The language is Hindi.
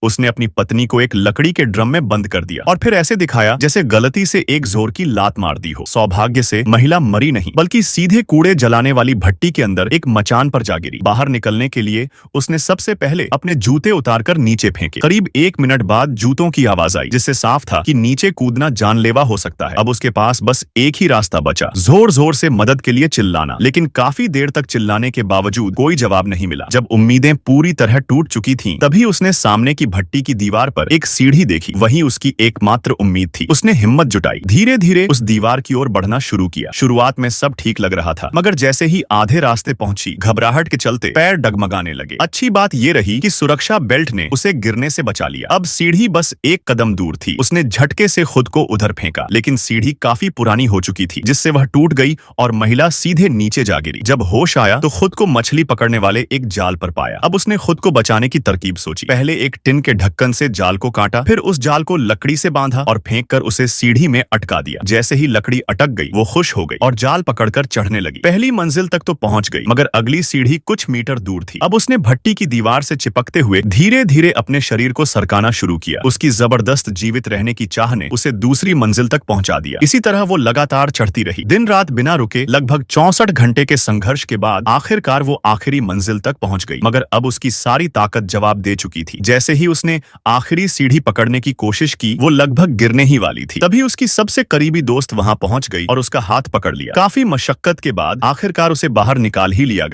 उसने अपनी पत्नी को एक लकड़ी के ड्रम में बंद कर दिया और फिर ऐसे दिखाया जैसे गलती से एक जोर की लात मार दी हो। सौभाग्य से महिला मरी नहीं, बल्कि सीधे कूड़े जलाने वाली भट्टी के अंदर एक मचान पर जा गिरी। बाहर निकलने के लिए उसने सबसे पहले अपने जूते उतारकर नीचे फेंके। करीब 1 मिनट बाद जूतों की आवाज आई, जिससे साफ था कि नीचे कूदना जानलेवा हो सकता है। अब उसके पास बस एक ही रास्ता बचा, जोर जोर से मदद के लिए चिल्लाना। लेकिन काफी देर तक चिल्लाने के बावजूद कोई जवाब नहीं मिला। जब उम्मीदें पूरी तरह टूट चुकी थीं, तभी उसने सामने की भट्टी की दीवार पर एक सीढ़ी देखी। वही उसकी एकमात्र उम्मीद थी। उसने हिम्मत जुटाई, धीरे धीरे उस दीवार की ओर बढ़ना शुरू किया। शुरुआत में सब ठीक लग रहा था, मगर जैसे ही आधे रास्ते पहुंची, घबराहट के चलते पैर डगमगाने लगे। अच्छी बात यह रही कि सुरक्षा बेल्ट ने उसे गिरने से बचा लिया। अब सीढ़ी बस एक कदम दूर थी। उसने झटके से खुद को उधर फेंका, लेकिन सीढ़ी काफी पुरानी हो चुकी थी, जिससे वह टूट गई और महिला सीधे नीचे जा गिरी। जब होश आया तो खुद को मछली पकड़ने वाले एक जाल पर पाया। अब उसने खुद को बचाने की तरकीब सोची। पहले एक टिन के ढक्कन से जाल को काटा, फिर उस जाल को लकड़ी से बांधा और फेंककर उसे सीढ़ी में अटका दिया। जैसे ही लकड़ी अटक गई, वो खुश हो गई और जाल पकड़कर चढ़ने लगी। पहली मंजिल तक तो पहुंच गई, मगर अगली सीढ़ी कुछ मीटर दूर थी। अब उसने भट्टी की दीवार से चिपकते हुए धीरे धीरे अपने शरीर को सरकाना शुरू किया। उसकी जबरदस्त जीवित रहने की चाह ने उसे दूसरी मंजिल तक पहुंचा दिया। इसी तरह वो लगातार चढ़ती रही, दिन रात बिना रुके। लगभग 64 घंटे के संघर्ष के बाद आखिरकार वो आखिरी मंजिल तक पहुंच गई। मगर अब उसकी सारी ताकत जवाब दे चुकी थी। जैसे ही उसने आखिरी सीढ़ी पकड़ने की कोशिश की, वो लगभग गिरने ही वाली थी। तभी उसकी सबसे करीबी दोस्त वहां पहुंच गई और उसका हाथ पकड़ लिया। काफी मशक्कत के बाद आखिरकार उसे बाहर निकाल ही लिया गया।